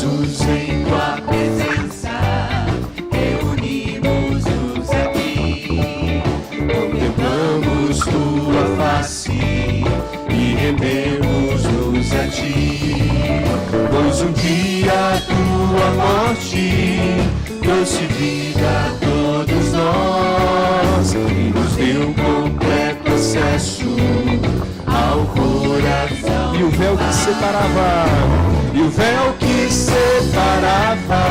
Jesus, em tua presença, reunimos-nos aqui, contemplamos tua face e rendemos-nos a ti, pois um dia tua morte trouxe vida a todos nós e nos deu completo acesso ao coração. E o véu que separava,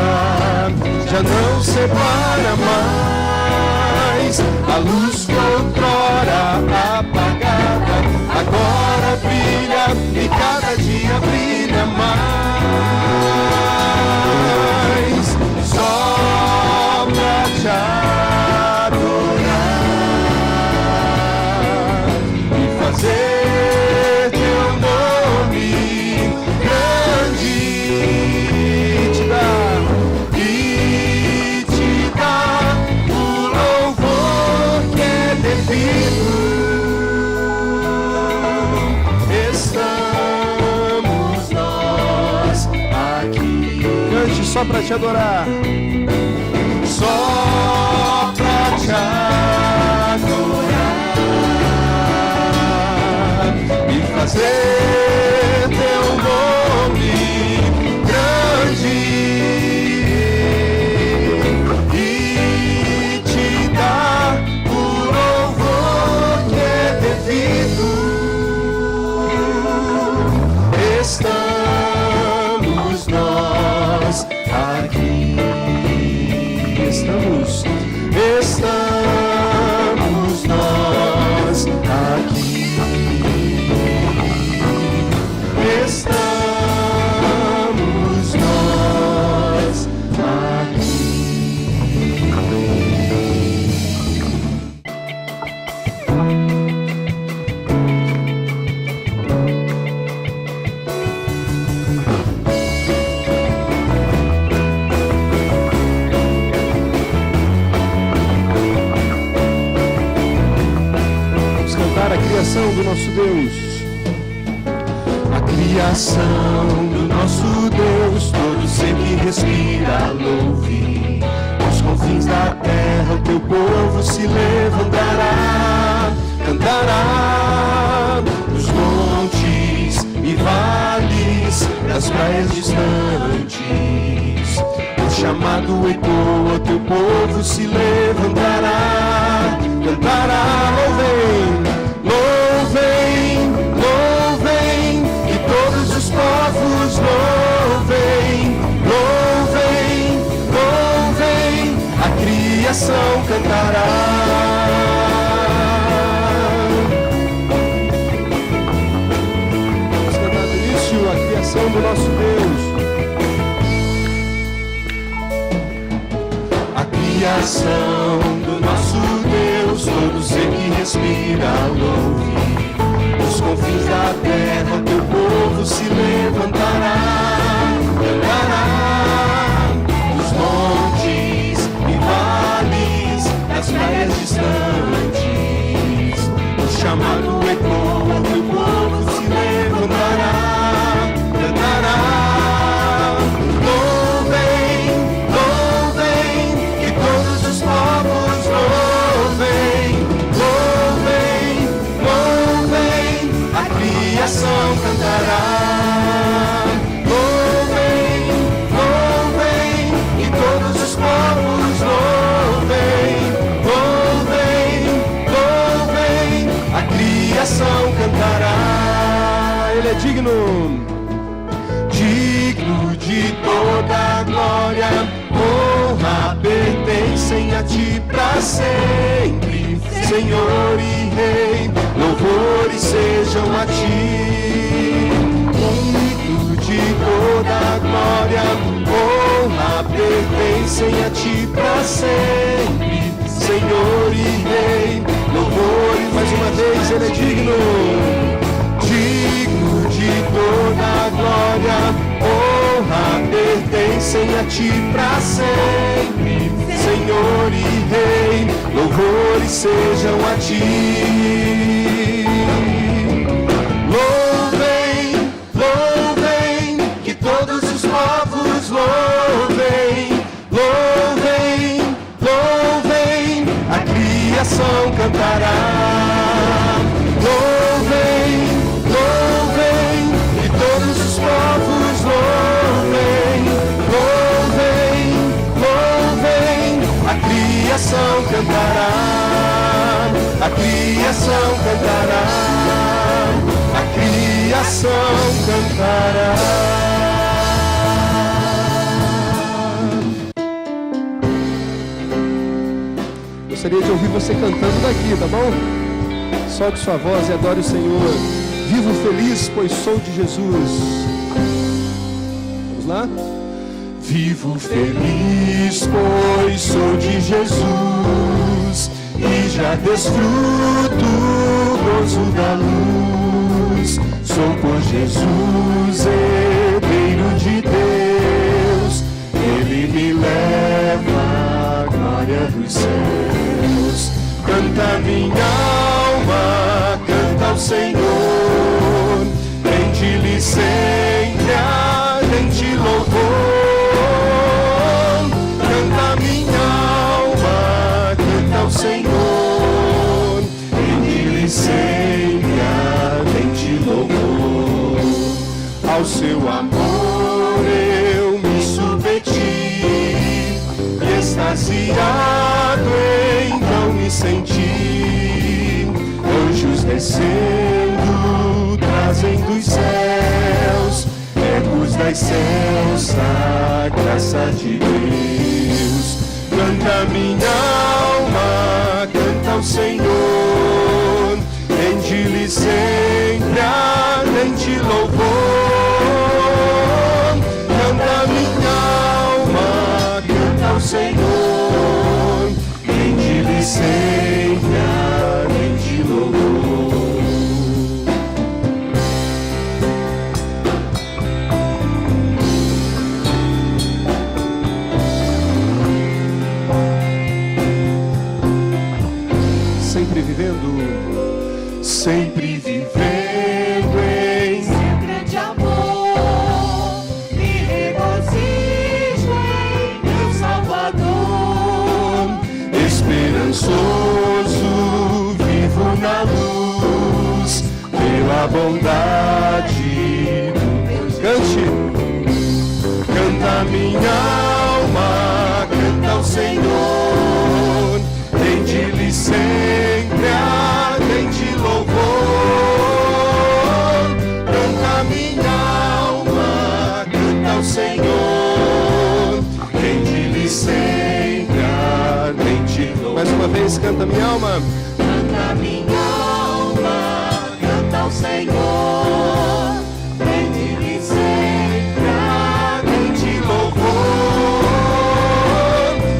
já não separa mais. A luz que outrora apagada, agora brilha e cada dia brilha mais. Só pra te adorar e fazer teu nome grande, te dar o louvor que é devido. Estamos nós aqui. Cante só pra te adorar. Só pra te adorar e fazer teu nome grande e te dar o louvor que é devido. Estamos nós aqui. Estamos nós aqui. Estamos nós aqui. Vamos cantar a criação do nosso Deus. A criação do nosso Deus, todo ser que respira louve. Nos confins da terra o teu povo se levantará, cantará nos montes e vales, das praias distantes. O chamado ecoa, teu povo se levantará, cantará, louvem, louvem, louvem, e todos os povos louvem, louvem, louvem, a criação cantará. Vamos cantar do início a criação do nosso Deus. A criação do nosso Deus, todo ser que respira louve. Nos confins da terra o teu povo se levantará, cantará nos montes e vales, nas praias distantes. O chamado ecoa, o teu povo se levantará, cantará. Louvem, louvem, que todos os povos louvem, louvem, louvem, a criação cantará. Louvem, louvem, e todos os povos louvem, louvem, louvem, a criação cantará. Ele é digno, digno de toda a glória, honra pertencem a ti pra sempre, Senhor e Rei, louvores sejam a ti. Digno de toda a glória, honra pertencem a ti pra sempre, Senhor e Rei, louvores. Mais uma vez, ele é digno, digno de toda a glória, honra pertencem a ti pra sempre, Senhor e Rei, louvores sejam a ti. Louvem, louvem, que todos os povos povos louvem, louvem, louvem, a criação cantará. Louvem, louvem, e todos os povos louvem, louvem, louvem, a criação cantará, a criação cantará, a criação cantará. Gostaria de ouvir você cantando daqui, tá bom? Solte sua voz e adore o Senhor. Vivo feliz, pois sou de Jesus. Vamos lá? Vivo feliz, pois sou de Jesus, e já desfruto o gozo da luz. Sou por Jesus, herdeiro de Deus, Ele me leva à glória dos céus. Canta minha alma, canta ao Senhor, rende-lhe sempre ardente louvor. Canta minha alma, canta ao Senhor, rende-lhe sempre ardente louvor. Ao seu amor eu me submeti, e extasiado então me senti. Anjos descendo, trazem dos céus, ecos das céus, a graça de Deus. Canta minha alma, canta ao Senhor, rende-lhe sempre ardente louvor. Canta minha alma, canta ao Senhor, rende-lhe sempre ardente louvor. Sempre vivendo, sempre vivendo em seu grande amor, me regozijo em meu Salvador. Esperançoso, vivo na luz, pela bondade do Deus. Cante, canta minha alma, canta ao Senhor, rende-lhe sempre ardente louvor. Canta minha alma, canta ao Senhor, rende-lhe sempre ardente louvor. Mais uma vez, canta minha alma. Canta minha alma, canta ao Senhor, rende-lhe sempre ardente louvor.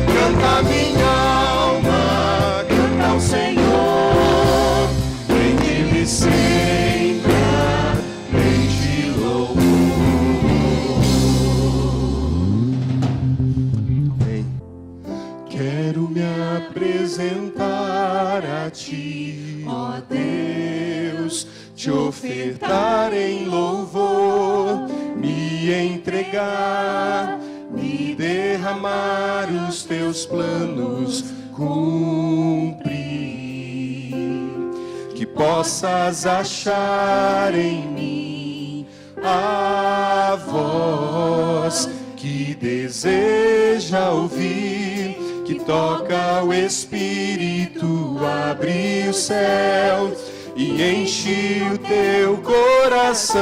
Canta minha alma, canta ao Senhor, rende-lhe sempre ardente louvor. Bem, quero me apresentar a Ti, ó Deus, te ofertar em louvor, me entregar, me derramar, os teus planos cumprir. Que possas achar em mim a voz que deseja ouvir, que toca o Espírito, abre o céu e enche o teu coração.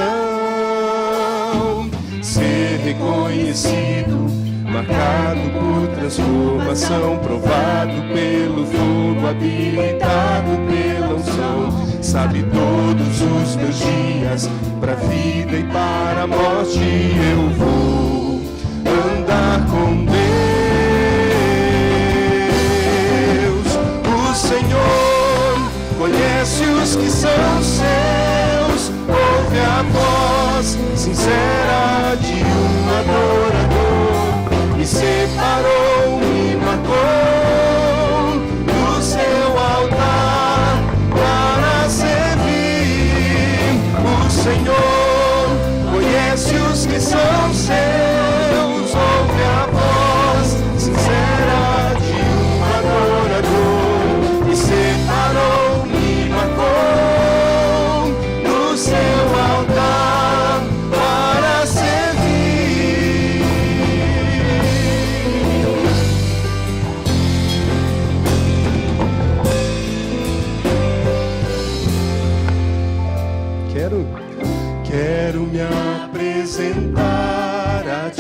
Ser reconhecido, marcado por transformação, provado pelo fogo, habilitado pela unção. Sabe, todos os meus dias, pra vida e para a morte, eu vou andar com Deus. O Senhor conhece os que são seus, ouve a voz sincera de um adorador. Me separou, me marcou do seu altar para servir. O Senhor conhece os que são seus,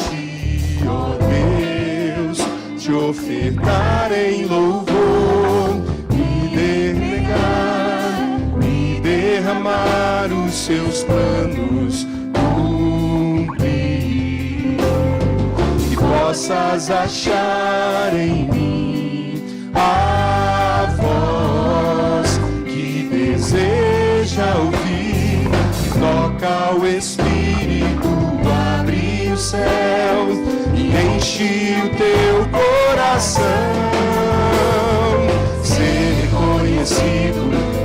ti, ó Deus, te ofertar em louvor, me derramar os seus planos, cumprir, e possas achar em mim a voz que deseja ouvir, que toca o Espírito, abre o céu e enche o teu coração. Ser reconhecido,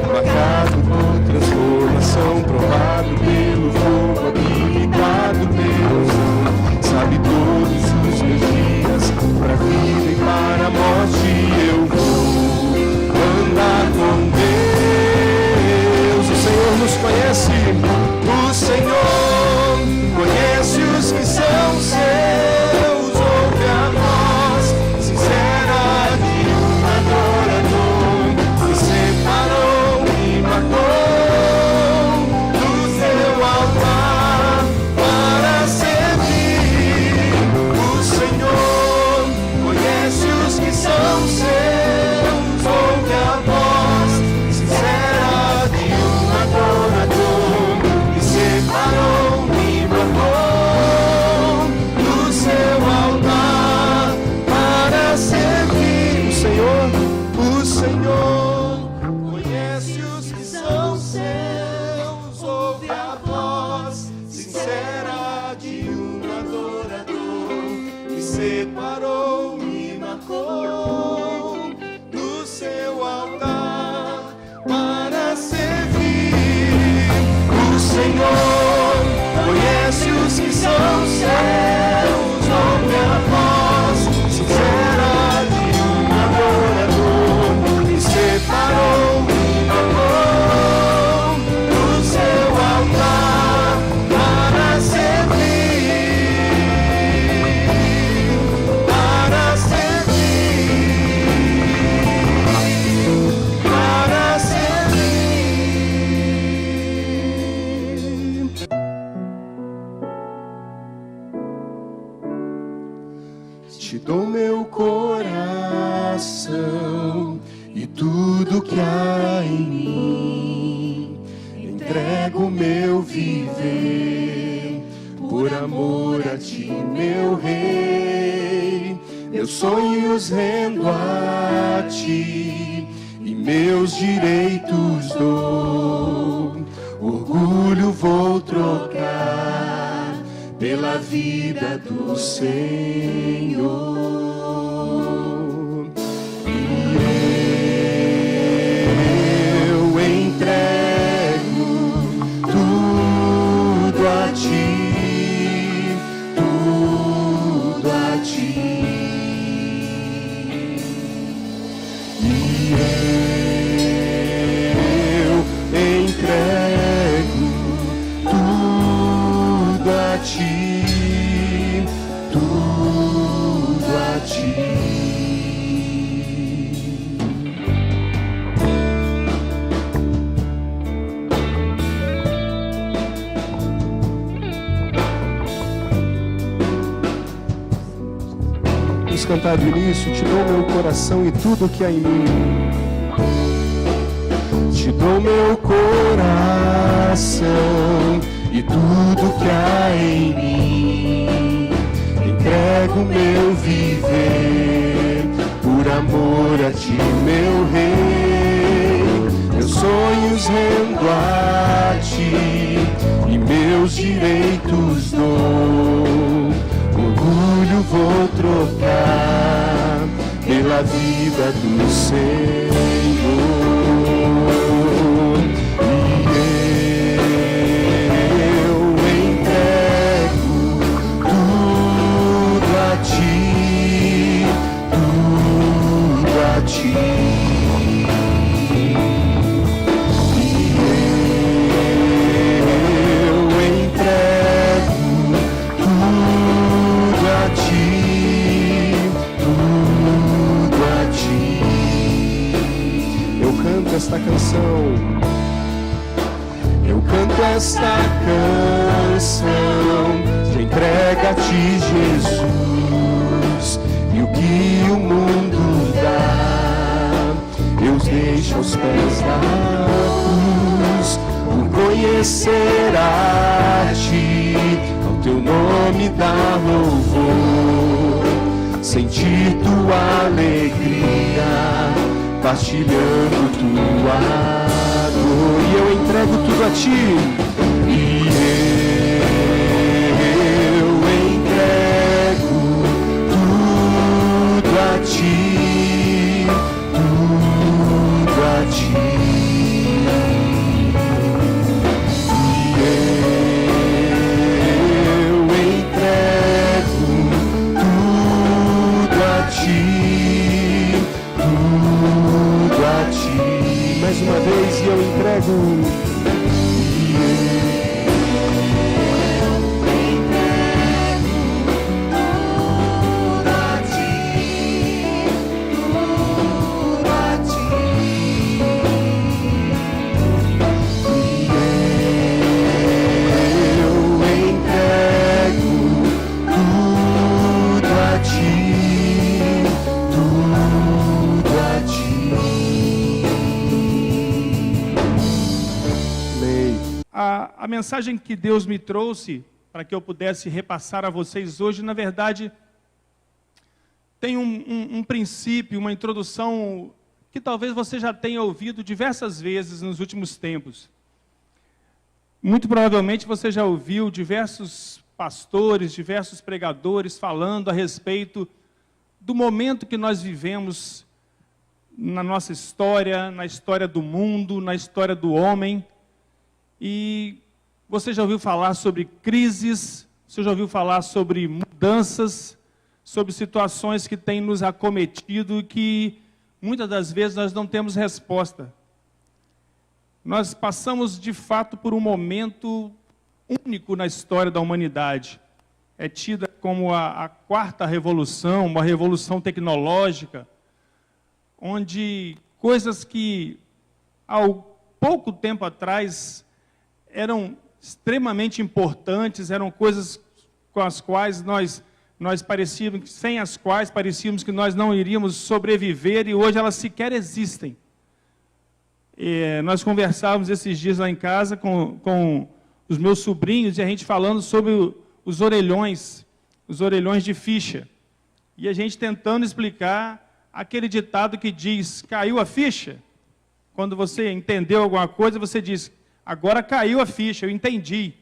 marcado por transformação, provado pelo fogo, habilitado pelo som. Sabe todos os meus dias, para a vida e para a morte eu vou andar com Deus. O Senhor nos conhece, o Senhor conhece os que são seus, ouve a voz sincera de um adorador que separou e marcou do seu altar para servir. O Senhor conhece os que são seus, ouve a voz sincera de um adorador que separou e marcou do seu altar para servir. O Senhor conhece os que são seus, ouve a voz sincera de um adorador que separou e marcou do seu altar para servir. O Senhor conhece os que são seus, ouve a voz sincera de um adorador que separou e marcou do seu altar para servir, para servir, para servir. Te dou meu coração e tudo que há em mim, entrego meu viver por amor a ti, meu Rei. Meus sonhos rendo a ti e meus direitos dou, orgulho vou trocar pela vida do Senhor. E eu entrego tudo a ti, tudo a ti. E eu entrego tudo a ti, tudo a ti. Vamos cantar do início. Te dou meu coração e tudo que há em mim. Te dou meu coração e tudo que há em mim, entrego meu viver por amor a ti, meu Rei. Meus sonhos rendo a ti e meus direitos dou, orgulho vou trocar pela vida do Senhor. Esta canção, eu canto esta canção, te entrega a ti, Jesus. aos pés da cruz, por conhecer a Ti, ao Teu nome dar louvor, sentir Tua alegria, partilhando Tua dor. E eu entrego tudo a Ti, e eu entrego tudo a Ti, tudo a Ti. Mais uma vez, e eu entrego. A mensagem que Deus me trouxe para que eu pudesse repassar a vocês hoje, na verdade, tem um princípio, uma introdução que talvez você já tenha ouvido diversas vezes nos últimos tempos. Muito provavelmente você já ouviu diversos pastores, diversos pregadores falando a respeito do momento que nós vivemos na nossa história, na história do mundo, na história do homem. E você já ouviu falar sobre crises, você já ouviu falar sobre mudanças, sobre situações que têm nos acometido e que muitas das vezes nós não temos resposta. Nós passamos de fato por um momento único na história da humanidade. É tida como a quarta revolução, uma revolução tecnológica, onde coisas que há pouco tempo atrás eram extremamente importantes, eram coisas com as quais nós parecíamos, sem as quais parecíamos que nós não iríamos sobreviver, e hoje elas sequer existem. Nós conversávamos esses dias lá em casa com os meus sobrinhos, e a gente falando sobre os orelhões de ficha. E a gente tentando explicar aquele ditado que diz, caiu a ficha? Quando você entendeu alguma coisa, você diz, agora caiu a ficha, eu entendi.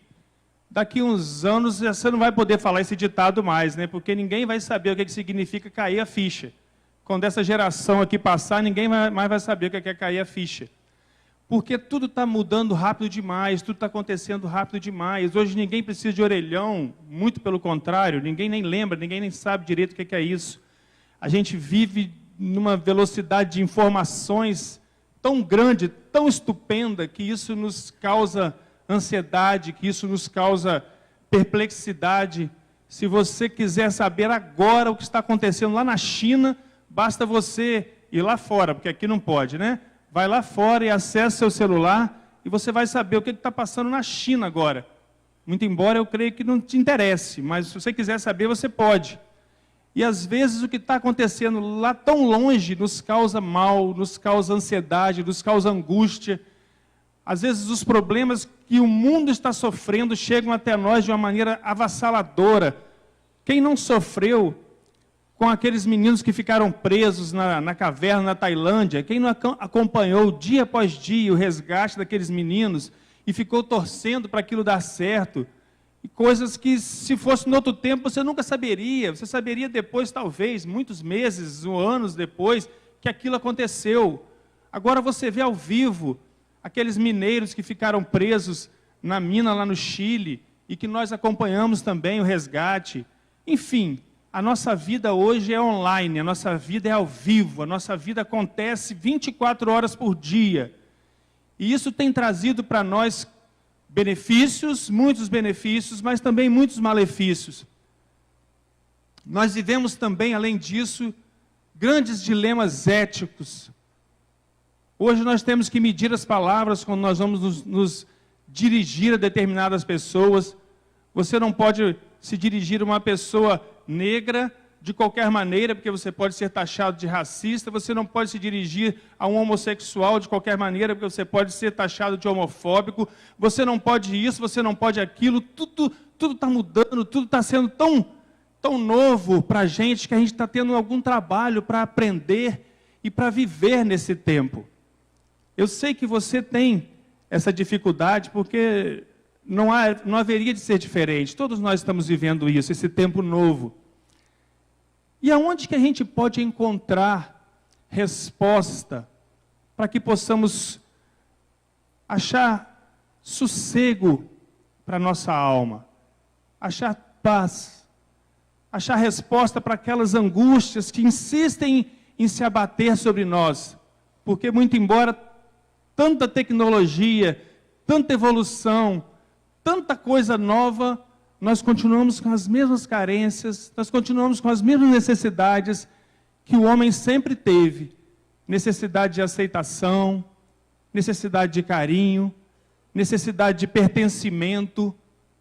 Daqui uns anos você não vai poder falar esse ditado mais, né? Porque ninguém vai saber o que significa cair a ficha. Quando essa geração aqui passar, ninguém mais vai saber o que é cair a ficha. Porque tudo está mudando rápido demais, tudo está acontecendo rápido demais. Hoje ninguém precisa de orelhão, muito pelo contrário, ninguém nem lembra, ninguém nem sabe direito o que é isso. A gente vive numa velocidade de informações tão grande, tão estupenda, que isso nos causa ansiedade, que isso nos causa perplexidade. Se você quiser saber agora o que está acontecendo lá na China, basta você ir lá fora, porque aqui não pode, né? Vai lá fora e acessa seu celular e você vai saber o que está passando na China agora. Muito embora eu creio que não te interesse, mas se você quiser saber, você pode. E às vezes o que está acontecendo lá tão longe nos causa mal, nos causa ansiedade, nos causa angústia. Às vezes os problemas que o mundo está sofrendo chegam até nós de uma maneira avassaladora. Quem não sofreu com aqueles meninos que ficaram presos na caverna na Tailândia? Quem não acompanhou dia após dia o resgate daqueles meninos e ficou torcendo para aquilo dar certo? E coisas que, se fosse no outro tempo, você nunca saberia. Você saberia depois, talvez, muitos meses ou anos depois, que aquilo aconteceu. Agora você vê ao vivo aqueles mineiros que ficaram presos na mina lá no Chile e que nós acompanhamos também o resgate. Enfim, a nossa vida hoje é online, a nossa vida é ao vivo, a nossa vida acontece 24 horas por dia. E isso tem trazido para nós benefícios, muitos benefícios, mas também muitos malefícios. Nós vivemos também, além disso, grandes dilemas éticos. Hoje nós temos que medir as palavras quando nós vamos nos dirigir a determinadas pessoas. Você não pode se dirigir a uma pessoa negra de qualquer maneira, porque você pode ser taxado de racista, você não pode se dirigir a um homossexual de qualquer maneira, porque você pode ser taxado de homofóbico, você não pode isso, você não pode aquilo, tudo está mudando, tudo está sendo tão novo para a gente, que a gente está tendo algum trabalho para aprender e para viver nesse tempo. Eu sei que você tem essa dificuldade, porque não haveria de ser diferente. Todos nós estamos vivendo isso, esse tempo novo. E aonde que a gente pode encontrar resposta para que possamos achar sossego para a nossa alma, achar paz, achar resposta para aquelas angústias que insistem em se abater sobre nós? Porque, muito embora tanta tecnologia, tanta evolução, tanta coisa nova, nós continuamos com as mesmas carências, nós continuamos com as mesmas necessidades que o homem sempre teve. Necessidade de aceitação, necessidade de carinho, necessidade de pertencimento.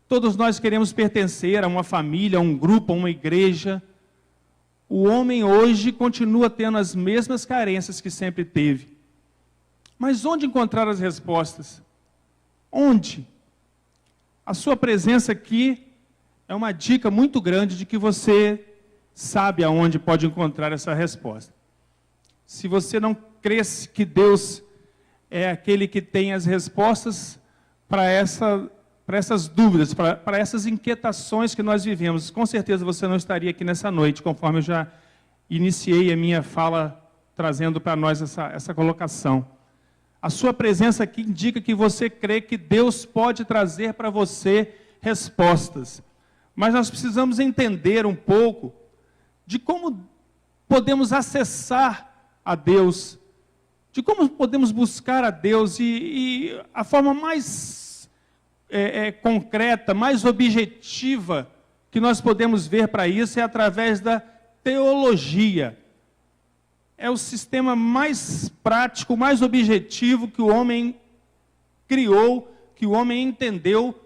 Todos nós queremos pertencer a uma família, a um grupo, a uma igreja. O homem hoje continua tendo as mesmas carências que sempre teve. Mas onde encontrar as respostas? Onde? A sua presença aqui é uma dica muito grande de que você sabe aonde pode encontrar essa resposta. Se você não crê que Deus é aquele que tem as respostas para essas dúvidas, para essas inquietações que nós vivemos, com certeza você não estaria aqui nessa noite, conforme eu já iniciei a minha fala trazendo para nós essa colocação. A sua presença aqui indica que você crê que Deus pode trazer para você respostas. Mas nós precisamos entender um pouco de como podemos acessar a Deus, de como podemos buscar a Deus, e a forma mais concreta, mais objetiva que nós podemos ver para isso é através da teologia. É o sistema mais prático, mais objetivo que o homem criou, que o homem entendeu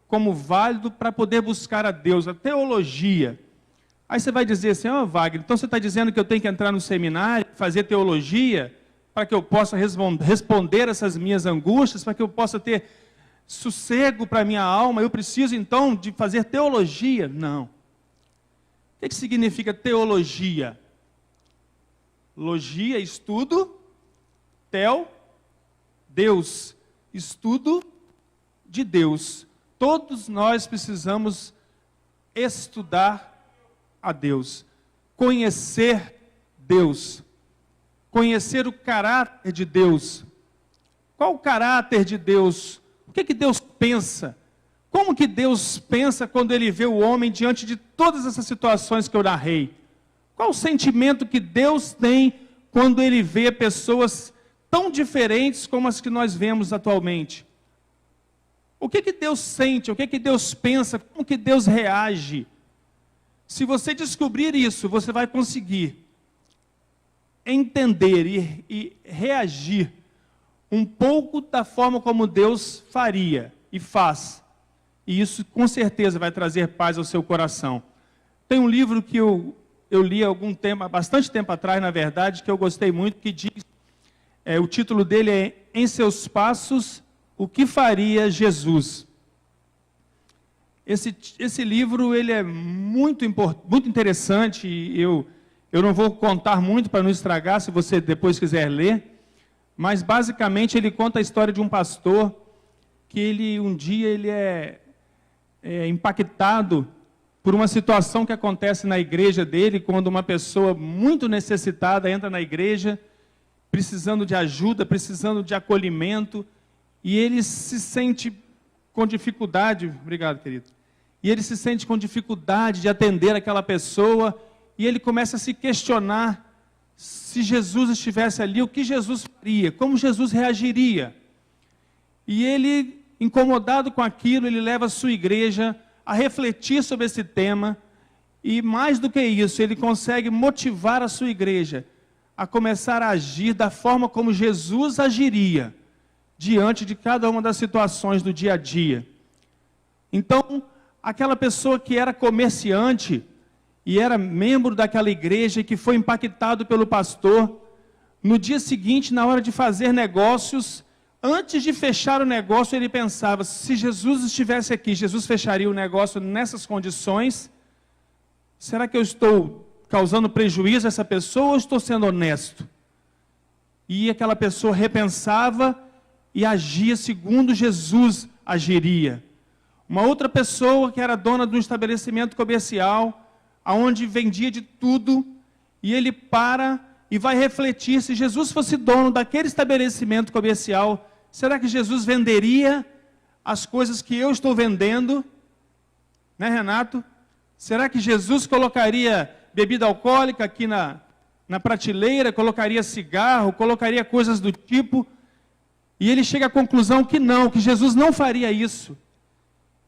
como válido para poder buscar a Deus, a teologia. Aí você vai dizer assim, Wagner, então você está dizendo que eu tenho que entrar no seminário, fazer teologia, para que eu possa responder essas minhas angústias, para que eu possa ter sossego para a minha alma, eu preciso então de fazer teologia? Não. O que significa teologia? Logia, estudo, Deus, estudo de Deus. Todos nós precisamos estudar a Deus, conhecer Deus, conhecer o caráter de Deus. Qual o caráter de Deus? O que Deus pensa? Como que Deus pensa quando Ele vê o homem diante de todas essas situações que eu narrei? Qual o sentimento que Deus tem quando Ele vê pessoas tão diferentes como as que nós vemos atualmente? O que Deus sente? O que Deus pensa? Como que Deus reage? Se você descobrir isso, você vai conseguir entender e reagir um pouco da forma como Deus faria e faz. E isso com certeza vai trazer paz ao seu coração. Tem um livro que eu li há bastante tempo atrás, na verdade, que eu gostei muito, que diz, o título dele é Em Seus Passos, o que faria Jesus? Esse livro ele é muito interessante, e eu não vou contar muito para não estragar, se você depois quiser ler, mas basicamente ele conta a história de um pastor, que um dia ele é impactado por uma situação que acontece na igreja dele, quando uma pessoa muito necessitada entra na igreja, precisando de ajuda, precisando de acolhimento, e ele se sente com dificuldade, obrigado querido, e ele se sente com dificuldade de atender aquela pessoa, e ele começa a se questionar, se Jesus estivesse ali, o que Jesus faria, como Jesus reagiria, e ele, incomodado com aquilo, ele leva a sua igreja a refletir sobre esse tema, e mais do que isso, ele consegue motivar a sua igreja a começar a agir da forma como Jesus agiria diante de cada uma das situações do dia a dia. Então, aquela pessoa que era comerciante e era membro daquela igreja, que foi impactado pelo pastor. No dia seguinte, na hora de fazer negócios, antes de fechar o negócio, ele pensava, se Jesus estivesse aqui, Jesus fecharia o negócio nessas condições? Será que eu estou causando prejuízo a essa pessoa ou estou sendo honesto? E aquela pessoa repensava e agia segundo Jesus agiria. Uma outra pessoa que era dona de um estabelecimento comercial, onde vendia de tudo, e ele para e vai refletir, se Jesus fosse dono daquele estabelecimento comercial, será que Jesus venderia as coisas que eu estou vendendo? Né, Renato? Será que Jesus colocaria bebida alcoólica aqui na prateleira, colocaria cigarro, colocaria coisas do tipo? E ele chega à conclusão que não, que Jesus não faria isso.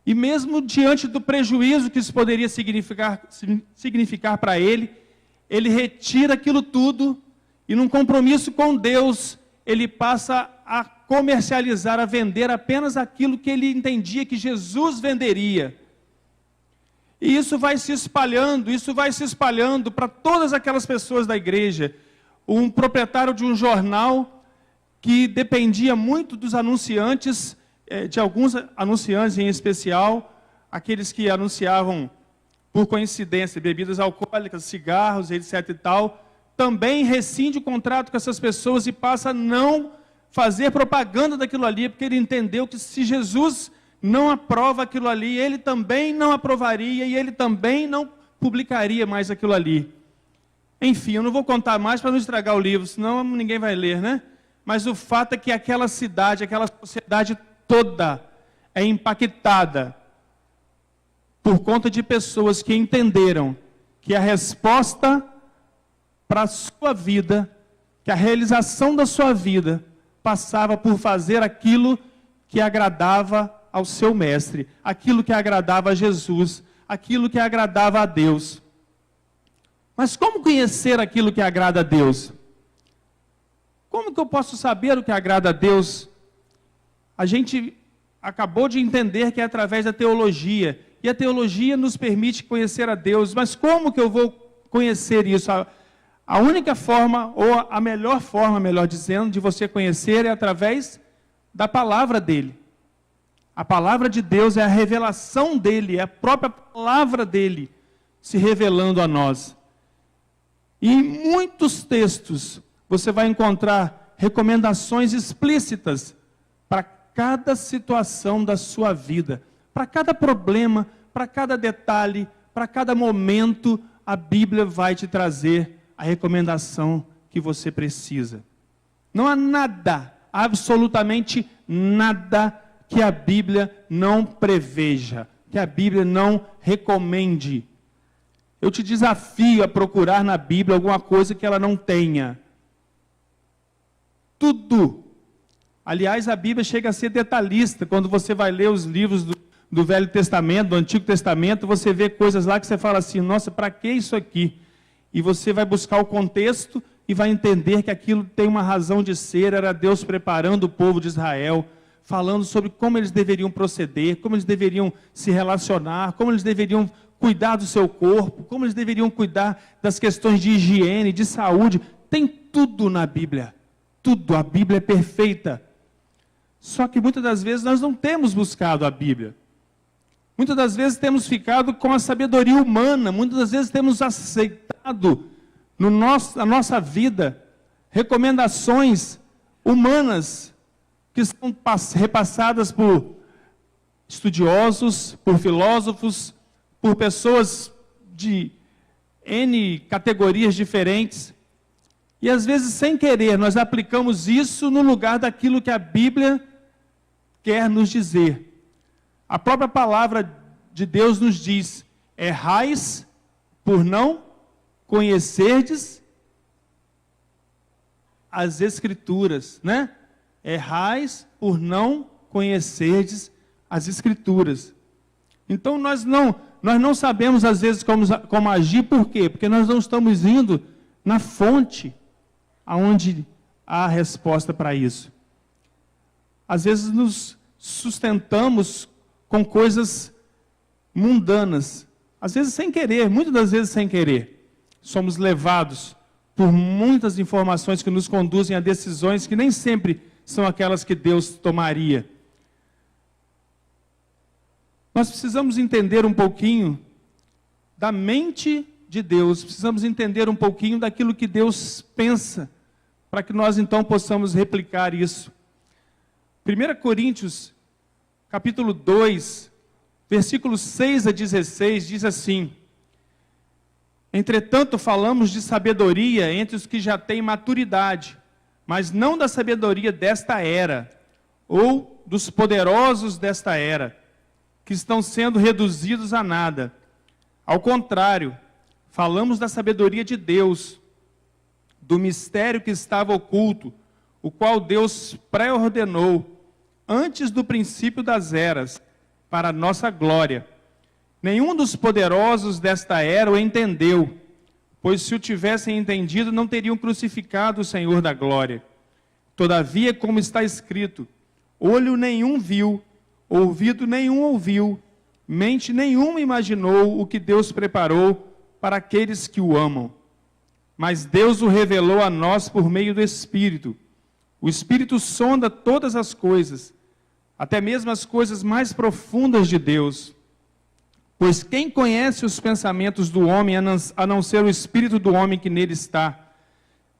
E mesmo diante do prejuízo que isso poderia significar para ele, ele retira aquilo tudo e num compromisso com Deus, ele passa a comercializar, a vender apenas aquilo que ele entendia que Jesus venderia. E isso vai se espalhando para todas aquelas pessoas da igreja. Um proprietário de um jornal que dependia muito dos anunciantes, de alguns anunciantes em especial, aqueles que anunciavam, por coincidência, bebidas alcoólicas, cigarros, etc. e tal, também rescinde o contrato com essas pessoas e passa a não fazer propaganda daquilo ali, porque ele entendeu que se Jesus não aprova aquilo ali, ele também não aprovaria e ele também não publicaria mais aquilo ali. Enfim, eu não vou contar mais para não estragar o livro, senão ninguém vai ler, né? Mas o fato é que aquela cidade, aquela sociedade toda é impactada por conta de pessoas que entenderam que a resposta para a sua vida, que a realização da sua vida, passava por fazer aquilo que agradava ao seu mestre, aquilo que agradava a Jesus, aquilo que agradava a Deus. Mas como conhecer aquilo que agrada a Deus? Como que eu posso saber o que agrada a Deus? A gente acabou de entender que é através da teologia, e a teologia nos permite conhecer a Deus, mas como que eu vou conhecer isso? A única forma, ou a melhor forma, melhor dizendo, de você conhecer é através da palavra dele. A palavra de Deus é a revelação dele, é a própria palavra dele se revelando a nós. E em muitos textos você vai encontrar recomendações explícitas para cada situação da sua vida, para cada problema, para cada detalhe, para cada momento, a Bíblia vai te trazer a recomendação que você precisa. Não há nada, absolutamente nada, que a Bíblia não preveja, que a Bíblia não recomende. Eu te desafio a procurar na Bíblia alguma coisa que ela não tenha. Tudo. Aliás, a Bíblia chega a ser detalhista. Quando você vai ler os livros do Velho Testamento, do Antigo Testamento, você vê coisas lá que você fala assim, nossa, para que isso aqui? E você vai buscar o contexto e vai entender que aquilo tem uma razão de ser, era Deus preparando o povo de Israel, falando sobre como eles deveriam proceder, como eles deveriam se relacionar, como eles deveriam cuidar do seu corpo, como eles deveriam cuidar das questões de higiene, de saúde. Tem tudo na Bíblia. Tudo. A Bíblia é perfeita. Só que muitas das vezes nós não temos buscado a Bíblia. Muitas das vezes temos ficado com a sabedoria humana. Muitas das vezes temos aceitado na nossa vida recomendações humanas que são repassadas por estudiosos, por filósofos, por pessoas de N categorias diferentes. E às vezes, sem querer, nós aplicamos isso no lugar daquilo que a Bíblia quer nos dizer. A própria palavra de Deus nos diz, errais por não conhecerdes as Escrituras, né? Errais por não conhecerdes as Escrituras. Então nós não sabemos às vezes como agir, por quê? Porque nós não estamos indo na fonte aonde há a resposta para isso. Às vezes nos sustentamos com coisas mundanas, às vezes sem querer, muitas das vezes sem querer, somos levados por muitas informações que nos conduzem a decisões que nem sempre são aquelas que Deus tomaria. Nós precisamos entender um pouquinho da mente de Deus, precisamos entender um pouquinho daquilo que Deus pensa, para que nós então possamos replicar isso. 1 Coríntios, capítulo 2, versículos 6 a 16, diz assim: entretanto, falamos de sabedoria entre os que já têm maturidade, mas não da sabedoria desta era, ou dos poderosos desta era, que estão sendo reduzidos a nada. Ao contrário, falamos da sabedoria de Deus, do mistério que estava oculto, o qual Deus pré-ordenou antes do princípio das eras, para a nossa glória. Nenhum dos poderosos desta era o entendeu, pois se o tivessem entendido, não teriam crucificado o Senhor da glória. Todavia, como está escrito, olho nenhum viu, ouvido nenhum ouviu, mente nenhuma imaginou o que Deus preparou para aqueles que o amam. Mas Deus o revelou a nós por meio do Espírito. O Espírito sonda todas as coisas, até mesmo as coisas mais profundas de Deus. Pois quem conhece os pensamentos do homem, a não ser o Espírito do homem que nele está?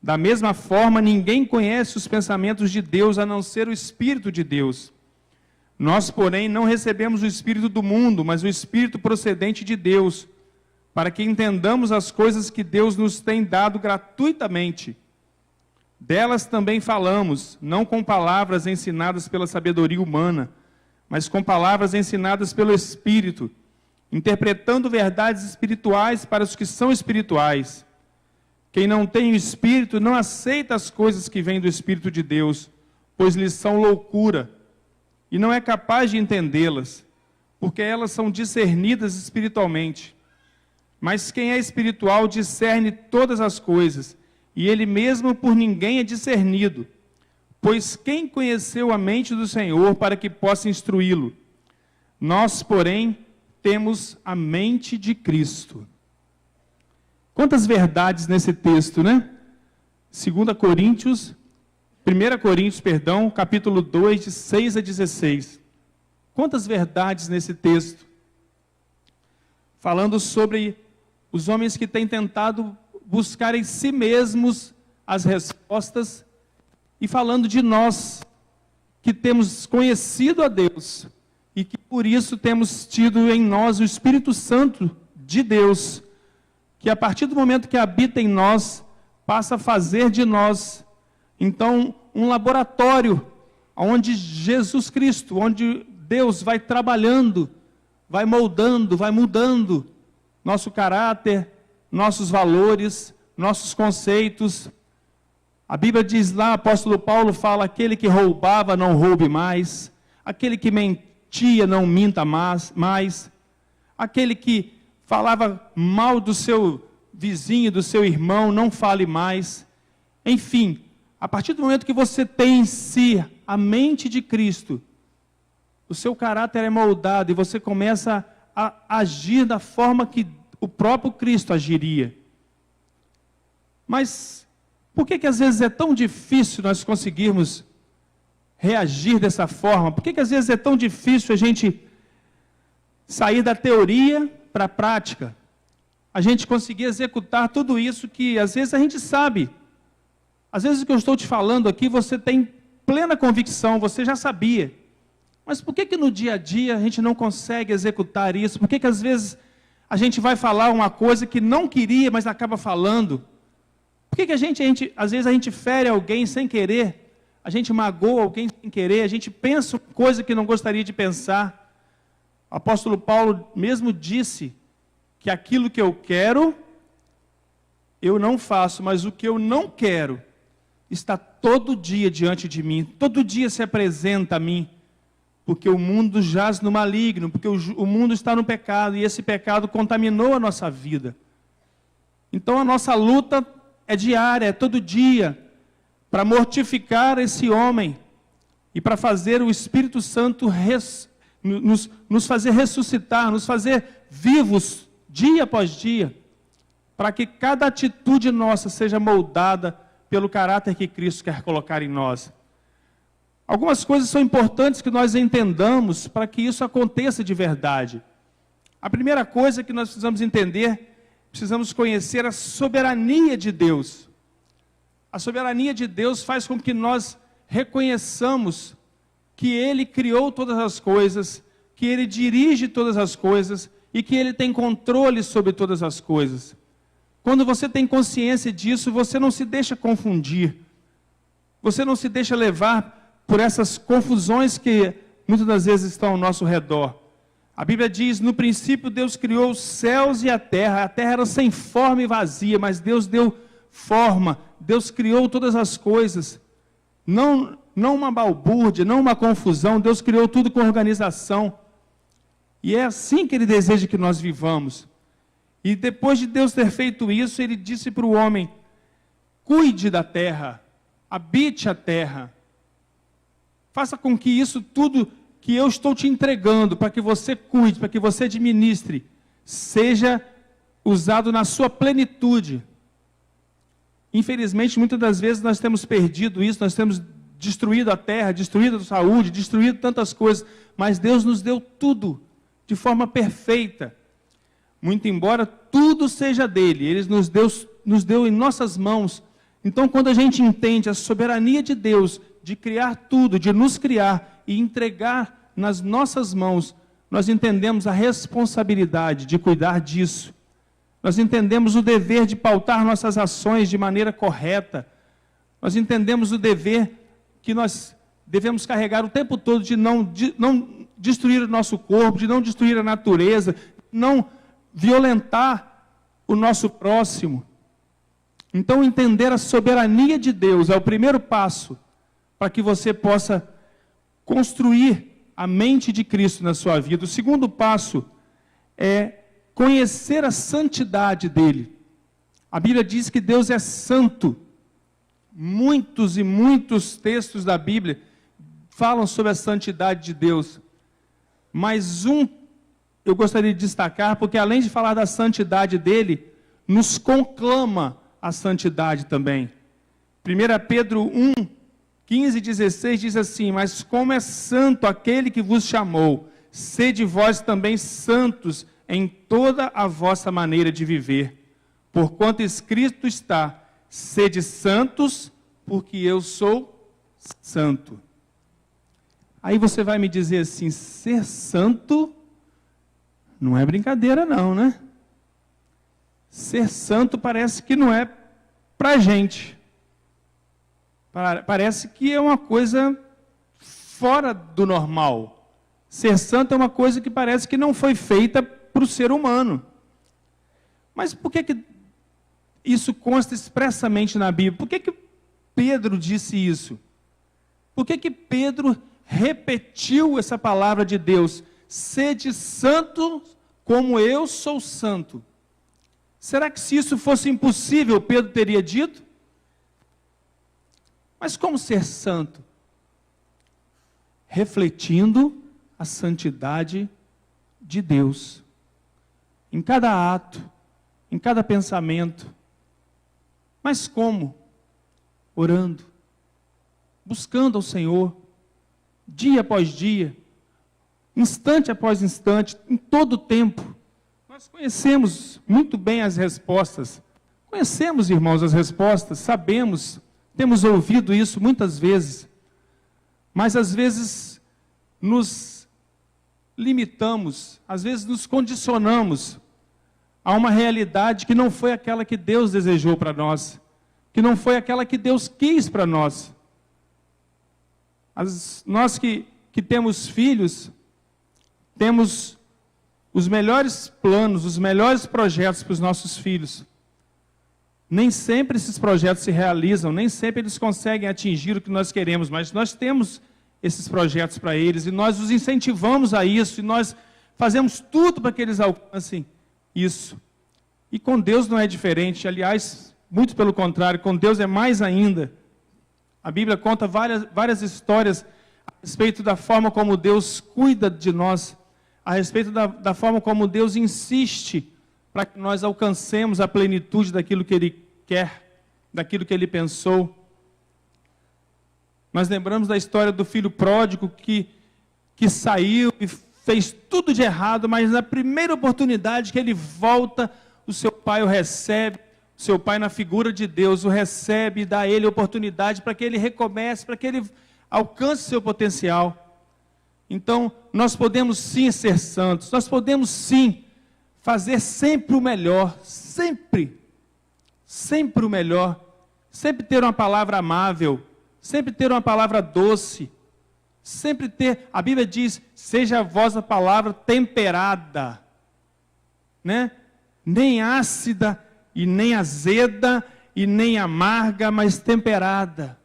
Da mesma forma, ninguém conhece os pensamentos de Deus, a não ser o Espírito de Deus. Nós, porém, não recebemos o Espírito do mundo, mas o Espírito procedente de Deus, para que entendamos as coisas que Deus nos tem dado gratuitamente. Delas também falamos, não com palavras ensinadas pela sabedoria humana, mas com palavras ensinadas pelo Espírito, interpretando verdades espirituais para os que são espirituais. Quem não tem o Espírito não aceita as coisas que vêm do Espírito de Deus, pois lhes são loucura, e não é capaz de entendê-las, porque elas são discernidas espiritualmente. Mas quem é espiritual discerne todas as coisas, e ele mesmo por ninguém é discernido. Pois quem conheceu a mente do Senhor para que possa instruí-lo? Nós, porém, temos a mente de Cristo. Quantas verdades nesse texto, né? 1 Coríntios, capítulo 2, de 6 a 16. Quantas verdades nesse texto? Falando sobre os homens que têm tentado buscar em si mesmos as respostas, e falando de nós, que temos conhecido a Deus, e que por isso temos tido em nós o Espírito Santo de Deus, que a partir do momento que habita em nós, passa a fazer de nós, então, um laboratório, onde Jesus Cristo, onde Deus vai trabalhando, vai moldando, vai mudando nosso caráter, nossos valores, nossos conceitos. A Bíblia diz lá, o apóstolo Paulo fala, aquele que roubava não roube mais, aquele que mentia não minta mais, aquele que falava mal do seu vizinho, do seu irmão, não fale mais. Enfim, a partir do momento que você tem em si a mente de Cristo, o seu caráter é moldado e você começa a agir da forma que o próprio Cristo agiria. Mas por que às vezes é tão difícil nós conseguirmos reagir dessa forma? Por que às vezes é tão difícil a gente sair da teoria para a prática? A gente conseguir executar tudo isso que às vezes a gente sabe. Às vezes o que eu estou te falando aqui, você tem plena convicção, você já sabia. Mas por que no dia a dia a gente não consegue executar isso? Por que às vezes a gente vai falar uma coisa que não queria, mas acaba falando? Por que às vezes a gente fere alguém sem querer? A gente magoa alguém sem querer? A gente pensa coisa que não gostaria de pensar? O apóstolo Paulo mesmo disse que aquilo que eu quero, eu não faço, mas o que eu não quero está todo dia diante de mim, todo dia se apresenta a mim, porque o mundo jaz no maligno, porque o mundo está no pecado, e esse pecado contaminou a nossa vida. Então a nossa luta é diária, é todo dia, para mortificar esse homem, e para fazer o Espírito Santo nos fazer ressuscitar, nos fazer vivos dia após dia, para que cada atitude nossa seja moldada pelo caráter que Cristo quer colocar em nós. Algumas coisas são importantes que nós entendamos para que isso aconteça de verdade. A primeira coisa que nós precisamos entender, precisamos conhecer a soberania de Deus. A soberania de Deus faz com que nós reconheçamos que Ele criou todas as coisas, que Ele dirige todas as coisas e que Ele tem controle sobre todas as coisas. Quando você tem consciência disso, você não se deixa confundir. Você não se deixa levar por essas confusões que muitas das vezes estão ao nosso redor. A Bíblia diz, no princípio Deus criou os céus e a terra era sem forma e vazia, mas Deus deu forma, Deus criou todas as coisas. Não uma balbúrdia, não uma confusão, Deus criou tudo com organização. E é assim que Ele deseja que nós vivamos. E depois de Deus ter feito isso, Ele disse para o homem, cuide da terra, habite a terra. Faça com que isso tudo que eu estou te entregando, para que você cuide, para que você administre, seja usado na sua plenitude. Infelizmente, muitas das vezes nós temos perdido isso, nós temos destruído a terra, destruído a saúde, destruído tantas coisas, mas Deus nos deu tudo de forma perfeita. Muito embora tudo seja dele, Ele nos deu em nossas mãos. Então, quando a gente entende a soberania de Deus, de criar tudo, de nos criar e entregar nas nossas mãos, nós entendemos a responsabilidade de cuidar disso. Nós entendemos o dever de pautar nossas ações de maneira correta. Nós entendemos o dever que nós devemos carregar o tempo todo de não destruir o nosso corpo, de não destruir a natureza, não violentar o nosso próximo. Então, entender a soberania de Deus é o primeiro passo para que você possa construir a mente de Cristo na sua vida. O segundo passo é conhecer a santidade dele. A Bíblia diz que Deus é santo. Muitos e muitos textos da Bíblia falam sobre a santidade de Deus. Mas eu gostaria de destacar, porque além de falar da santidade dele, nos conclama a santidade também. 1 Pedro 1, 15 e 16 diz assim, mas como é santo aquele que vos chamou, sede vós também santos em toda a vossa maneira de viver. Porquanto escrito está, sede santos, porque eu sou santo. Aí você vai me dizer assim, ser santo não é brincadeira não, né? Ser santo parece que não é pra gente. Parece que é uma coisa fora do normal. Ser santo é uma coisa que parece que não foi feita para o ser humano. Mas por que isso consta expressamente na Bíblia? Por que Pedro disse isso? Por que Pedro repetiu essa palavra de Deus? Sede santo como eu sou santo. Será que se isso fosse impossível, Pedro teria dito? Mas como ser santo? Refletindo a santidade de Deus. Em cada ato, em cada pensamento. Mas como? Orando, buscando ao Senhor, dia após dia, instante após instante, em todo o tempo. Nós conhecemos muito bem as respostas. Conhecemos, irmãos, as respostas, sabemos, temos ouvido isso muitas vezes. Mas às vezes nos limitamos, às vezes nos condicionamos a uma realidade que não foi aquela que Deus desejou para nós, que não foi aquela que Deus quis para nós. Nós que temos filhos, temos os melhores planos, os melhores projetos para os nossos filhos. Nem sempre esses projetos se realizam, nem sempre eles conseguem atingir o que nós queremos, mas nós temos esses projetos para eles, e nós os incentivamos a isso, e nós fazemos tudo para que eles alcancem isso. E com Deus não é diferente, aliás, muito pelo contrário, com Deus é mais ainda. A Bíblia conta várias histórias a respeito da forma como Deus cuida de nós, a respeito da forma como Deus insiste para que nós alcancemos a plenitude daquilo que Ele quer, daquilo que Ele pensou. Nós lembramos da história do filho pródigo que saiu e fez tudo de errado, mas na primeira oportunidade que ele volta, o seu pai o recebe, o seu pai na figura de Deus o recebe e dá a ele a oportunidade para que ele recomece, para que ele alcance seu potencial. Então, nós podemos sim ser santos, nós podemos sim fazer sempre o melhor, sempre o melhor, sempre ter uma palavra amável, sempre ter uma palavra doce, sempre ter, a Bíblia diz, seja a vossa palavra temperada, né? Nem ácida, e nem azeda, e nem amarga, mas temperada.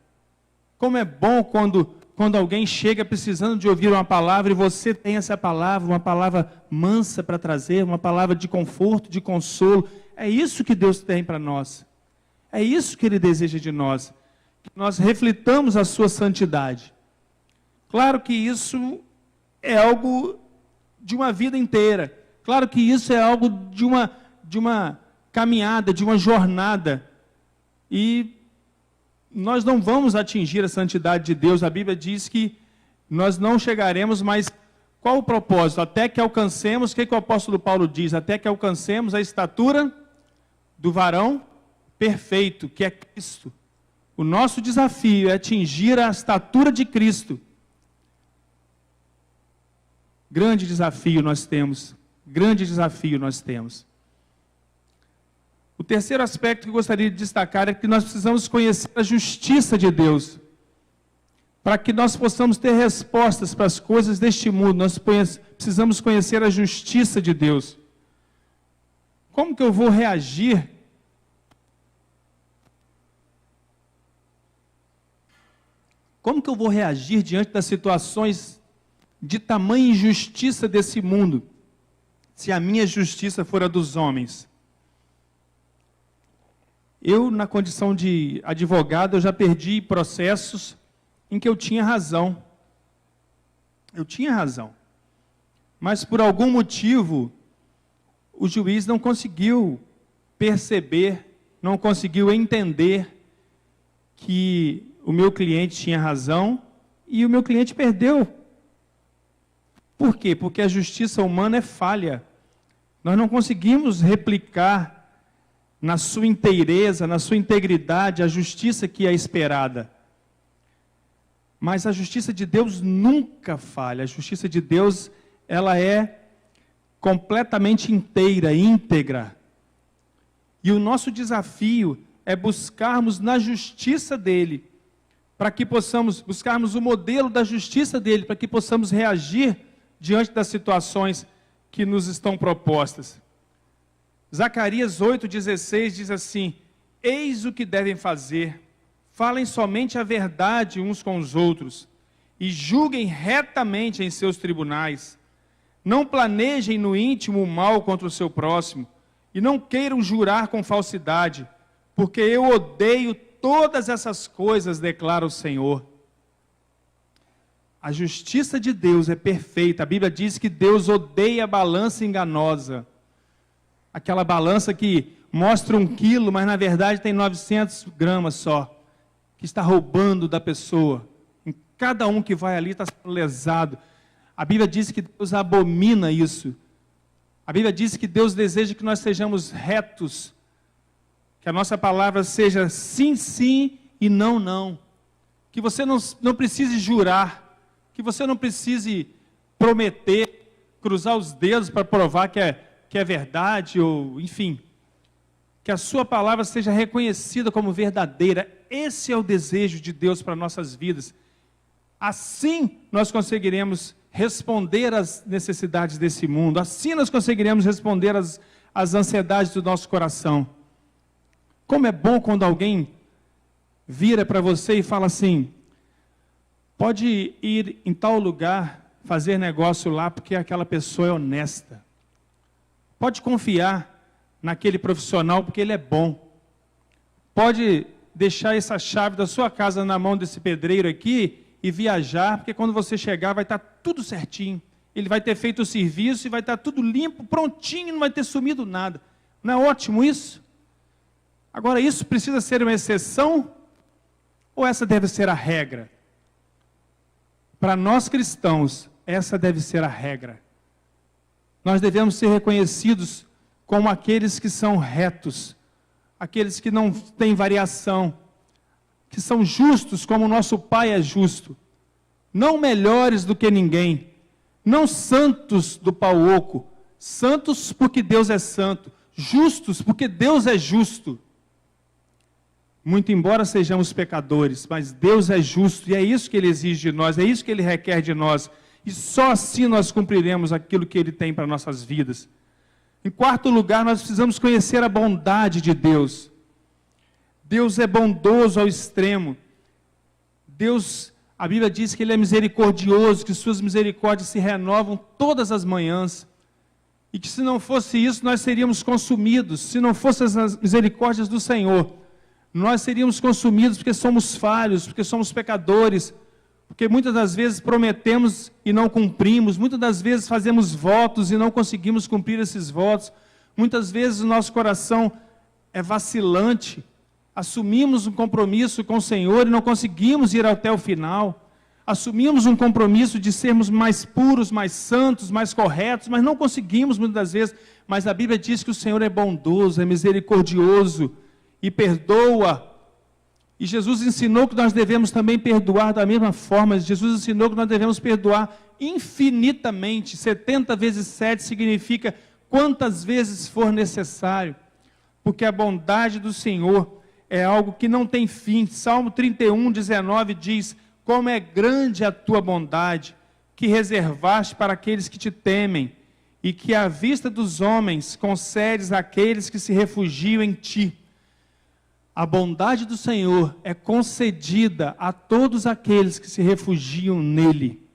Como é bom quando alguém chega precisando de ouvir uma palavra, e você tem essa palavra, uma palavra mansa para trazer, uma palavra de conforto, de consolo. É isso que Deus tem para nós. É isso que Ele deseja de nós. Que nós reflitamos a sua santidade. Claro que isso é algo de uma vida inteira. Claro que isso é algo de uma caminhada, de uma jornada. E nós não vamos atingir a santidade de Deus. A Bíblia diz que nós não chegaremos, mas qual o propósito? Até que alcancemos, o que o apóstolo Paulo diz? Até que alcancemos a estatura do varão perfeito, que é Cristo. O nosso desafio é atingir a estatura de Cristo. Grande desafio nós temos. Grande desafio nós temos. O terceiro aspecto que eu gostaria de destacar é que nós precisamos conhecer a justiça de Deus. Para que nós possamos ter respostas para as coisas deste mundo, nós precisamos conhecer a justiça de Deus. Como que eu vou reagir? Como que eu vou reagir diante das situações de tamanha injustiça desse mundo, se a minha justiça for a dos homens? Eu, na condição de advogado, eu já perdi processos em que eu tinha razão. Eu tinha razão. Mas por algum motivo, o juiz não conseguiu perceber, não conseguiu entender que o meu cliente tinha razão e o meu cliente perdeu. Por quê? Porque a justiça humana é falha. Nós não conseguimos replicar na sua inteireza, na sua integridade, a justiça que é esperada. Mas a justiça de Deus nunca falha. A justiça de Deus, ela é completamente inteira, íntegra. E o nosso desafio é buscarmos na justiça dele, para que possamos buscarmos o modelo da justiça dele, para que possamos reagir diante das situações que nos estão propostas. Zacarias 8,16 diz assim: eis o que devem fazer, falem somente a verdade uns com os outros, e julguem retamente em seus tribunais. Não planejem no íntimo o mal contra o seu próximo, e não queiram jurar com falsidade, porque eu odeio todas essas coisas, declara o Senhor. A justiça de Deus é perfeita. A Bíblia diz que Deus odeia a balança enganosa. Aquela balança que mostra 1 quilo, mas na verdade tem 900 gramas só, que está roubando da pessoa. Em cada um que vai ali está sendo lesado. A Bíblia diz que Deus abomina isso. A Bíblia diz que Deus deseja que nós sejamos retos, que a nossa palavra seja sim, sim e não, não. Que você não precise jurar, que você não precise prometer, cruzar os dedos para provar que é verdade, ou enfim. Que a sua palavra seja reconhecida como verdadeira. Esse é o desejo de Deus para nossas vidas. Assim nós conseguiremos responder às necessidades desse mundo. Assim nós conseguiremos responder às ansiedades do nosso coração. Como é bom quando alguém vira para você e fala assim: pode ir em tal lugar, fazer negócio lá, porque aquela pessoa é honesta. Pode confiar naquele profissional, porque ele é bom. Pode deixar essa chave da sua casa na mão desse pedreiro aqui e viajar, porque quando você chegar vai estar tudo certinho. Ele vai ter feito o serviço e vai estar tudo limpo, prontinho, não vai ter sumido nada. Não é ótimo isso? Agora, isso precisa ser uma exceção ou essa deve ser a regra? Para nós cristãos, essa deve ser a regra. Nós devemos ser reconhecidos como aqueles que são retos, aqueles que não têm variação, que são justos como o nosso Pai é justo, não melhores do que ninguém, não santos do pau oco, santos porque Deus é santo, justos porque Deus é justo. Muito embora sejamos pecadores, mas Deus é justo e é isso que Ele exige de nós, é isso que Ele requer de nós. E só assim nós cumpriremos aquilo que Ele tem para nossas vidas. Em quarto lugar, nós precisamos conhecer a bondade de Deus. Deus é bondoso ao extremo. Deus, a Bíblia diz que Ele é misericordioso, que suas misericórdias se renovam todas as manhãs. E que se não fosse isso, nós seríamos consumidos. Se não fossem as misericórdias do Senhor, nós seríamos consumidos porque somos falhos, porque somos pecadores, porque muitas das vezes prometemos e não cumprimos, muitas das vezes fazemos votos e não conseguimos cumprir esses votos, muitas vezes o nosso coração é vacilante, assumimos um compromisso com o Senhor e não conseguimos ir até o final, assumimos um compromisso de sermos mais puros, mais santos, mais corretos, mas não conseguimos muitas das vezes, mas a Bíblia diz que o Senhor é bondoso, é misericordioso e perdoa. E Jesus ensinou que nós devemos também perdoar da mesma forma. Jesus ensinou que nós devemos perdoar infinitamente. 70 vezes 7 significa quantas vezes for necessário. Porque a bondade do Senhor é algo que não tem fim. Salmo 31, 19 diz: como é grande a tua bondade, que reservaste para aqueles que te temem, e que à vista dos homens concedes àqueles que se refugiam em ti. A bondade do Senhor é concedida a todos aqueles que se refugiam nele.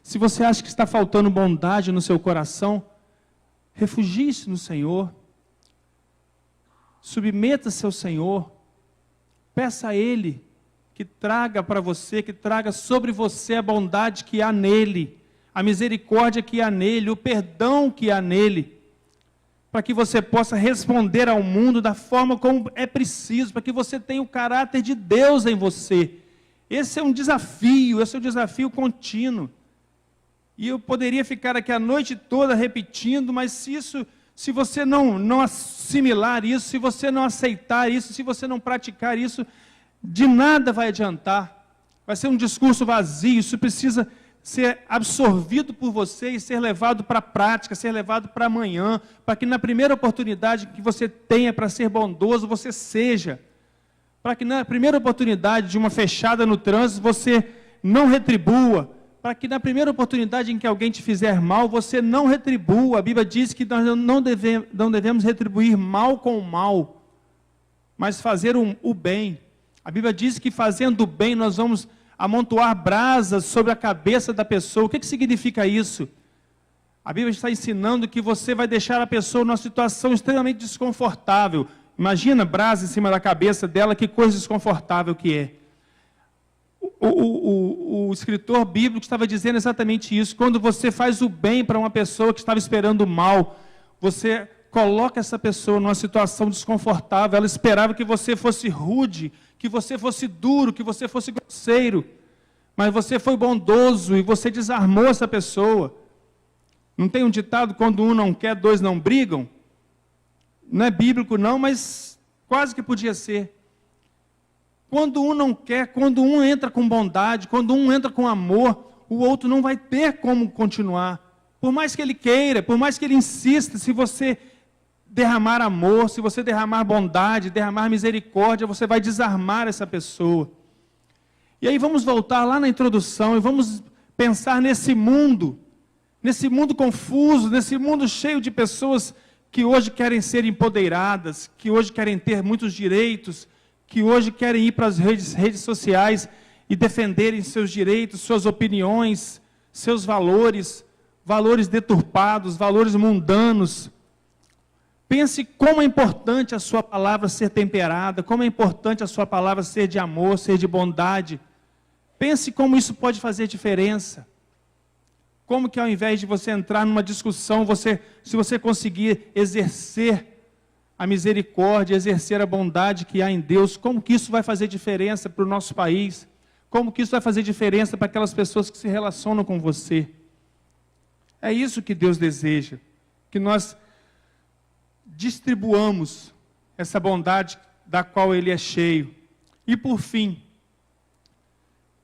Se você acha que está faltando bondade no seu coração, refugie-se no Senhor. Submeta-se ao Senhor. Peça a Ele que traga para você, que traga sobre você a bondade que há nele, a misericórdia que há nele, o perdão que há nele, para que você possa responder ao mundo da forma como é preciso, para que você tenha o caráter de Deus em você. Esse é um desafio contínuo. E eu poderia ficar aqui a noite toda repetindo, mas se você não assimilar isso, se você não aceitar isso, se você não praticar isso, de nada vai adiantar. Vai ser um discurso vazio, isso precisa ser absorvido por você e ser levado para a prática, ser levado para amanhã, para que na primeira oportunidade que você tenha para ser bondoso, você seja. Para que na primeira oportunidade de uma fechada no trânsito, você não retribua. Para que na primeira oportunidade em que alguém te fizer mal, você não retribua. A Bíblia diz que nós não devemos retribuir mal com mal, mas fazer o bem. A Bíblia diz que fazendo o bem nós vamos amontoar brasas sobre a cabeça da pessoa. O que significa isso? A Bíblia está ensinando que você vai deixar a pessoa numa situação extremamente desconfortável. Imagina brasa em cima da cabeça dela, que coisa desconfortável que é. O escritor bíblico estava dizendo exatamente isso. Quando você faz o bem para uma pessoa que estava esperando o mal, você coloca essa pessoa numa situação desconfortável. Ela esperava que você fosse rude, que você fosse duro, que você fosse grosseiro, mas você foi bondoso e você desarmou essa pessoa. Não tem um ditado, quando um não quer, dois não brigam? Não é bíblico não, mas quase que podia ser. Quando um não quer, quando um entra com bondade, quando um entra com amor, o outro não vai ter como continuar. Por mais que ele queira, por mais que ele insista, se você derramar amor, se você derramar bondade, derramar misericórdia, você vai desarmar essa pessoa. E aí vamos voltar lá na introdução e vamos pensar nesse mundo confuso, nesse mundo cheio de pessoas que hoje querem ser empoderadas, que hoje querem ter muitos direitos, que hoje querem ir para as redes sociais e defenderem seus direitos, suas opiniões, seus valores deturpados, valores mundanos. Pense como é importante a sua palavra ser temperada, como é importante a sua palavra ser de amor, ser de bondade. Pense como isso pode fazer diferença. Como que ao invés de você entrar numa discussão, se você conseguir exercer a misericórdia, exercer a bondade que há em Deus, como que isso vai fazer diferença para o nosso país? Como que isso vai fazer diferença para aquelas pessoas que se relacionam com você? É isso que Deus deseja, que nós distribuamos essa bondade da qual Ele é cheio. E por fim,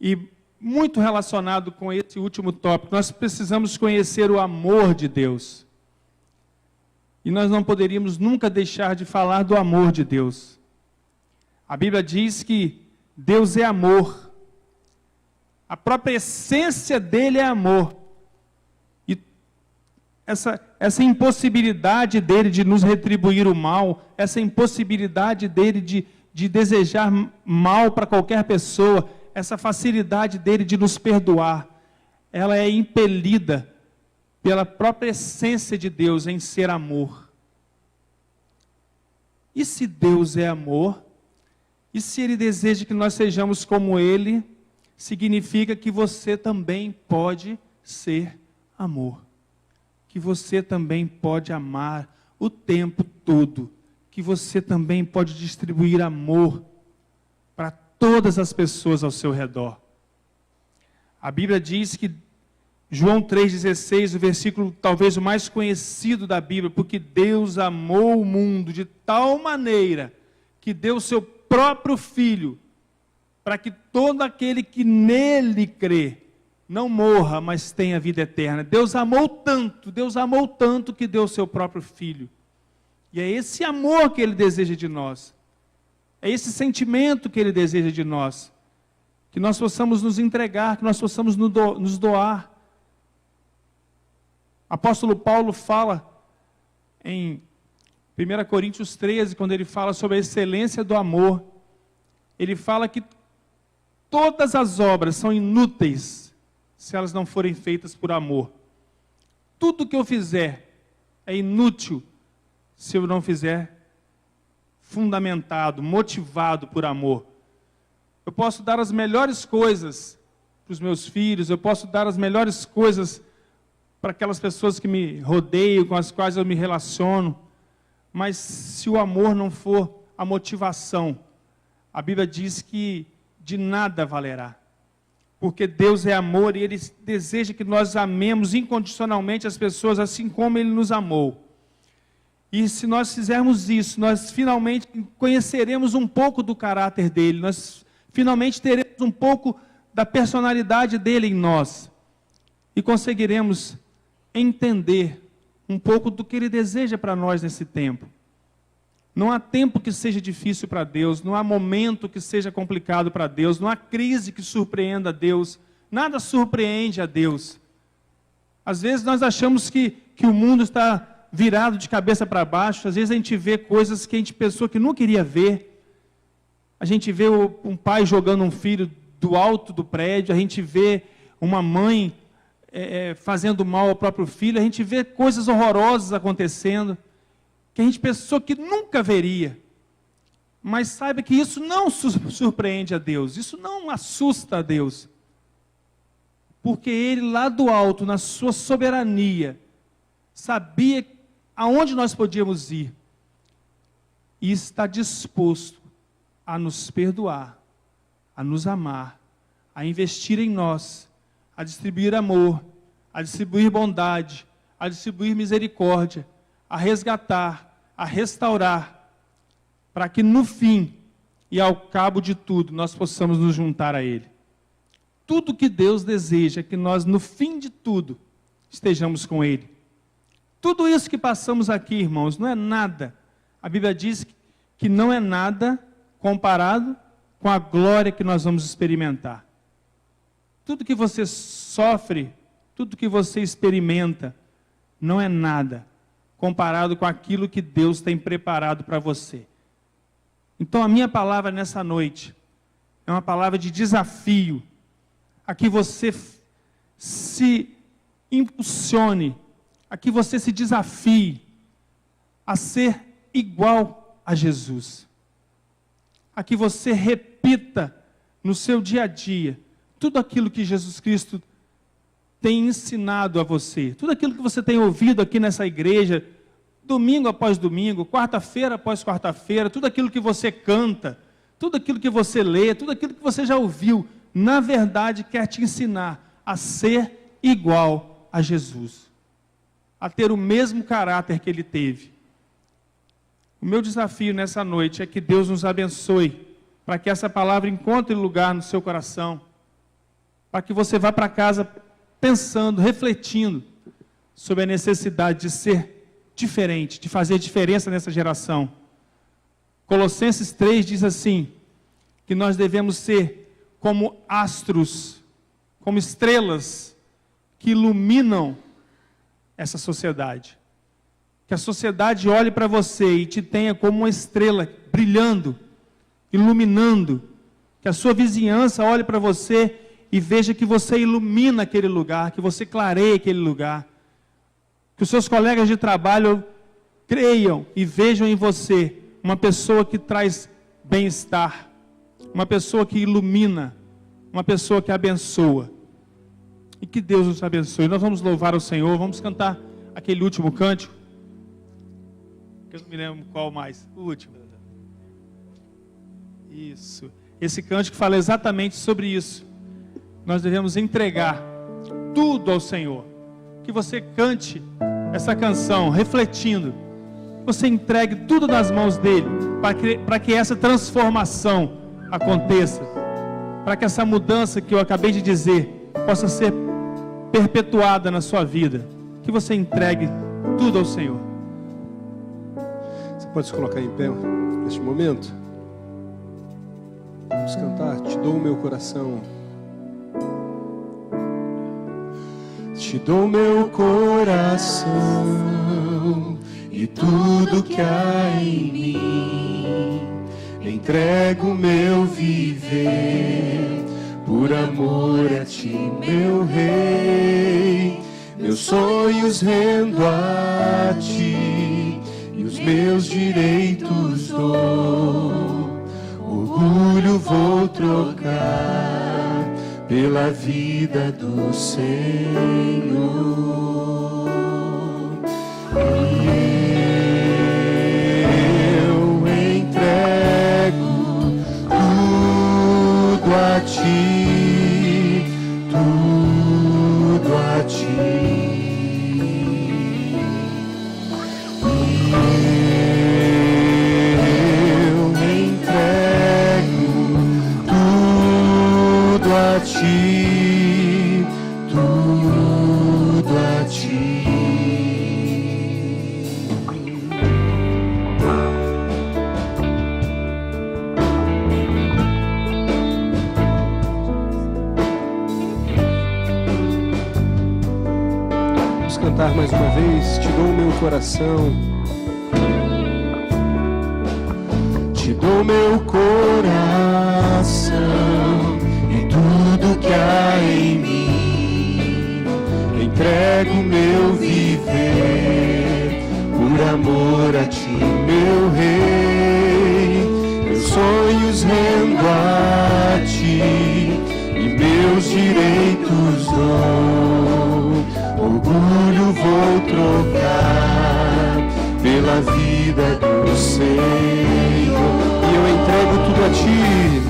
e muito relacionado com esse último tópico, nós precisamos conhecer o amor de Deus. E nós não poderíamos nunca deixar de falar do amor de Deus. A Bíblia diz que Deus é amor. A própria essência dele é amor. E essa impossibilidade dele de nos retribuir o mal, essa impossibilidade dele de desejar mal para qualquer pessoa, essa facilidade dele de nos perdoar, ela é impelida pela própria essência de Deus em ser amor. E se Deus é amor, e se Ele deseja que nós sejamos como Ele, significa que você também pode ser amor. Que você também pode amar o tempo todo. Que você também pode distribuir amor para todas as pessoas ao seu redor. A Bíblia diz que João 3,16, o versículo talvez o mais conhecido da Bíblia, porque Deus amou o mundo de tal maneira que deu o seu próprio Filho, para que todo aquele que nele crê, não morra, mas tenha vida eterna. Deus amou tanto que deu o seu próprio Filho. E é esse amor que Ele deseja de nós. É esse sentimento que Ele deseja de nós. Que nós possamos nos entregar, que nós possamos nos doar. Apóstolo Paulo fala em 1 Coríntios 13, quando ele fala sobre a excelência do amor, ele fala que todas as obras são inúteis se elas não forem feitas por amor. Tudo que eu fizer é inútil se eu não fizer fundamentado, motivado por amor. Eu posso dar as melhores coisas para os meus filhos, eu posso dar as melhores coisas para aquelas pessoas que me rodeiam, com as quais eu me relaciono, mas se o amor não for a motivação, a Bíblia diz que de nada valerá. Porque Deus é amor e Ele deseja que nós amemos incondicionalmente as pessoas assim como Ele nos amou. E se nós fizermos isso, nós finalmente conheceremos um pouco do caráter dEle, nós finalmente teremos um pouco da personalidade dEle em nós e conseguiremos entender um pouco do que Ele deseja para nós nesse tempo. Não há tempo que seja difícil para Deus, não há momento que seja complicado para Deus, não há crise que surpreenda a Deus, nada surpreende a Deus. Às vezes nós achamos que o mundo está virado de cabeça para baixo, às vezes a gente vê coisas que a gente pensou que não queria ver. A gente vê um pai jogando um filho do alto do prédio, a gente vê uma mãe fazendo mal ao próprio filho, a gente vê coisas horrorosas acontecendo, que a gente pensou que nunca veria. Mas saiba que isso não surpreende a Deus, isso não assusta a Deus. Porque Ele lá do alto, na sua soberania, sabia aonde nós podíamos ir. E está disposto a nos perdoar, a nos amar, a investir em nós, a distribuir amor, a distribuir bondade, a distribuir misericórdia, a resgatar, a restaurar, para que no fim e ao cabo de tudo nós possamos nos juntar a Ele. Tudo que Deus deseja é que nós no fim de tudo estejamos com Ele. Tudo isso que passamos aqui, irmãos, não é nada. A Bíblia diz que não é nada comparado com a glória que nós vamos experimentar. Tudo que você sofre, tudo que você experimenta, não é nada comparado com aquilo que Deus tem preparado para você. Então a minha palavra nessa noite é uma palavra de desafio, a que você se impulsione, a que você se desafie a ser igual a Jesus. A que você repita no seu dia a dia tudo aquilo que Jesus Cristo tem ensinado a você, tudo aquilo que você tem ouvido aqui nessa igreja, domingo após domingo, quarta-feira após quarta-feira, tudo aquilo que você canta, tudo aquilo que você lê, tudo aquilo que você já ouviu, na verdade quer te ensinar a ser igual a Jesus, a ter o mesmo caráter que ele teve. O meu desafio nessa noite é que Deus nos abençoe, para que essa palavra encontre lugar no seu coração, para que você vá para casa pensando, refletindo sobre a necessidade de ser diferente, de fazer diferença nessa geração. Colossenses 3 diz assim, que nós devemos ser como astros, como estrelas que iluminam essa sociedade. Que a sociedade olhe para você e te tenha como uma estrela brilhando, iluminando. Que a sua vizinhança olhe para você e veja que você ilumina aquele lugar, que você clareia aquele lugar. Que os seus colegas de trabalho creiam e vejam em você uma pessoa que traz bem-estar, uma pessoa que ilumina, uma pessoa que abençoa. E que Deus nos abençoe. Nós vamos louvar o Senhor, vamos cantar aquele último cântico. Eu não me lembro qual mais, o último. Isso. Esse cântico fala exatamente sobre isso. Nós devemos entregar tudo ao Senhor. Que você cante essa canção refletindo. Você entregue tudo nas mãos dele, para que essa transformação aconteça, para que essa mudança que eu acabei de dizer possa ser perpetuada na sua vida. Que você entregue tudo ao Senhor. Você pode se colocar em pé neste momento? Vamos cantar, te dou o meu coração. Te dou meu coração e tudo que há em mim. Entrego meu viver por amor a ti, meu Rei. Meus sonhos rendo a ti e os meus direitos dou. Orgulho vou trocar pela vida do Senhor. E eu entrego tudo a ti, tudo a ti. Tudo a ti. Vamos cantar mais uma vez. Te dou o meu coração. Te dou meu coração e tudo que há em mim. Entrego meu viver por amor a ti, meu Rei. Meus sonhos rendo a ti e meus direitos dou. Orgulho vou trocar pela vida do Senhor. E eu entrego tudo a ti.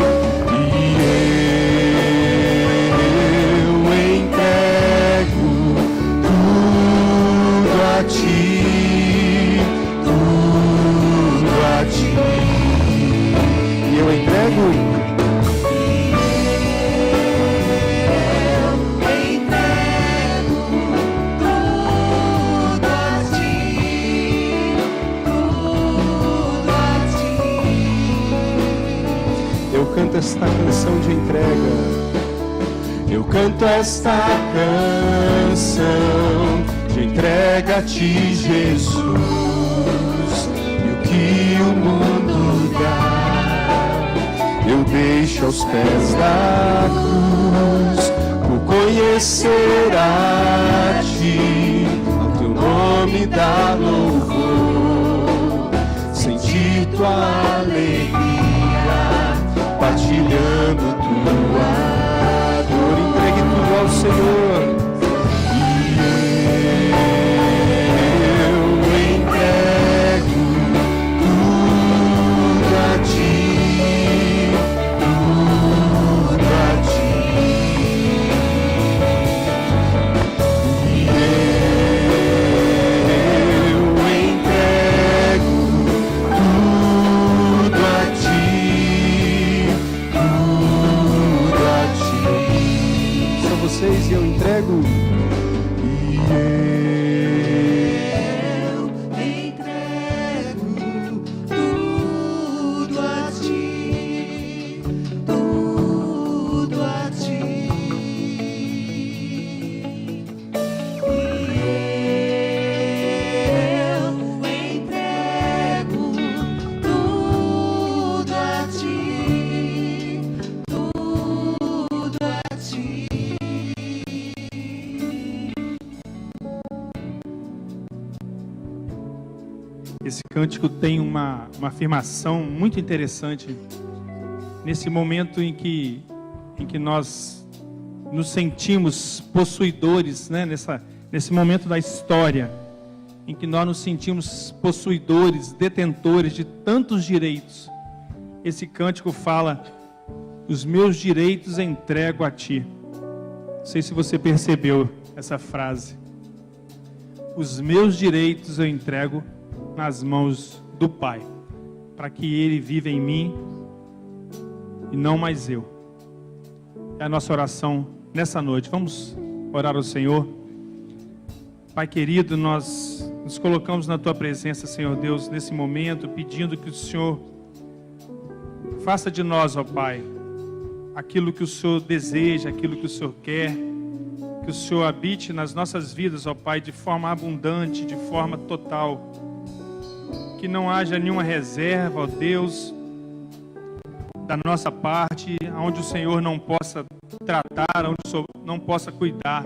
Esta canção de entrega, eu canto esta canção de entrega a ti, Jesus. E o que o mundo dá, eu deixo aos pés da cruz, por conhecer a ti, ao teu nome dar louvor, sentir tua alegria, partilhando tua dor. Entregue tudo ao Senhor. E eu entrego Esse cântico tem uma afirmação muito interessante nesse momento em que nós nos sentimos possuidores, né? Nesse momento da história, em que nós nos sentimos possuidores, detentores de tantos direitos. Esse cântico fala: os meus direitos entrego a ti. Não sei se você percebeu essa frase. Os meus direitos eu entrego nas mãos do Pai, para que Ele viva em mim e não mais eu. É a nossa oração nessa noite. Vamos orar ao Senhor. Pai querido, nós nos colocamos na Tua presença, Senhor Deus, nesse momento, pedindo que o Senhor faça de nós, ó Pai, aquilo que o Senhor deseja, aquilo que o Senhor quer, que o Senhor habite nas nossas vidas, ó Pai, de forma abundante, de forma total, que não haja nenhuma reserva, ó Deus, da nossa parte, onde o Senhor não possa tratar, onde o Senhor não possa cuidar,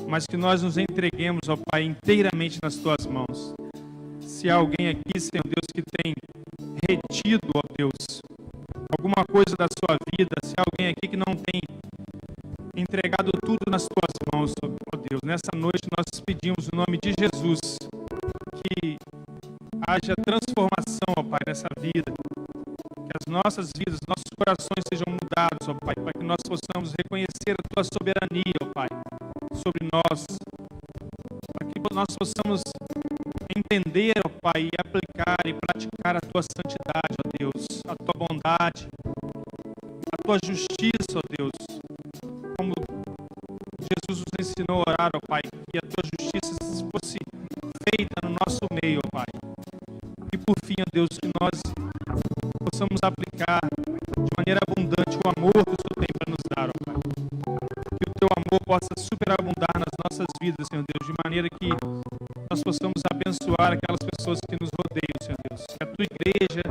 mas que nós nos entreguemos, ó Pai, inteiramente nas Tuas mãos. Se há alguém aqui, Senhor Deus, que tem retido, ó Deus, alguma coisa da sua vida, se há alguém aqui que não tem entregado tudo nas Tuas mãos, ó Deus, nessa noite nós pedimos no nome de Jesus que haja transformação, ó Pai, nessa vida, que as nossas vidas, nossos corações sejam mudados, ó Pai, para que nós possamos reconhecer a Tua soberania, ó Pai, sobre nós, para que nós possamos entender, ó Pai, e aplicar e praticar a Tua santidade, ó Deus, a Tua bondade, a Tua justiça, ó Deus, como Jesus nos ensinou a orar, ó Pai, que a Tua justiça fosse feita no nosso meio, ó Pai. E por fim, ó Deus, que nós possamos aplicar de maneira abundante o amor que o Senhor tem para nos dar, ó Pai. Que o Teu amor possa superabundar nas nossas vidas, Senhor Deus, de maneira que nós possamos abençoar aquelas pessoas que nos rodeiam, Senhor Deus. Que a Tua igreja,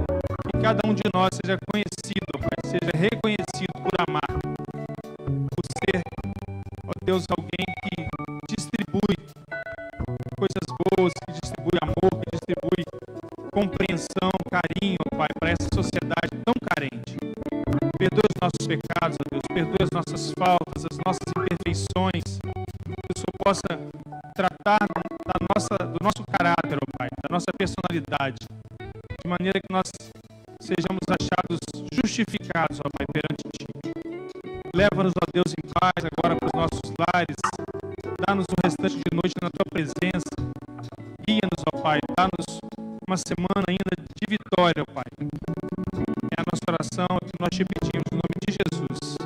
que cada um de nós seja conhecido, ó Pai, seja reconhecido por amar, por ser, ó Deus, alguém que distribui coisas boas, que distribui amor, que distribui compreensão, carinho, ó Pai, para essa sociedade tão carente. Perdoa os nossos pecados, ó Deus, perdoa as nossas faltas, as nossas imperfeições, que o Senhor possa tratar do nosso caráter, ó Pai, da nossa personalidade, de maneira que nós sejamos achados justificados, ó Pai, perante Ti. Leva-nos, ó Deus, em paz agora para os nossos lares, dá-nos o restante de noite na Tua presença, guia-nos, ó Pai, dá-nos uma semana ainda de vitória, ó Pai. É a nossa oração que nós te pedimos, em nome de Jesus.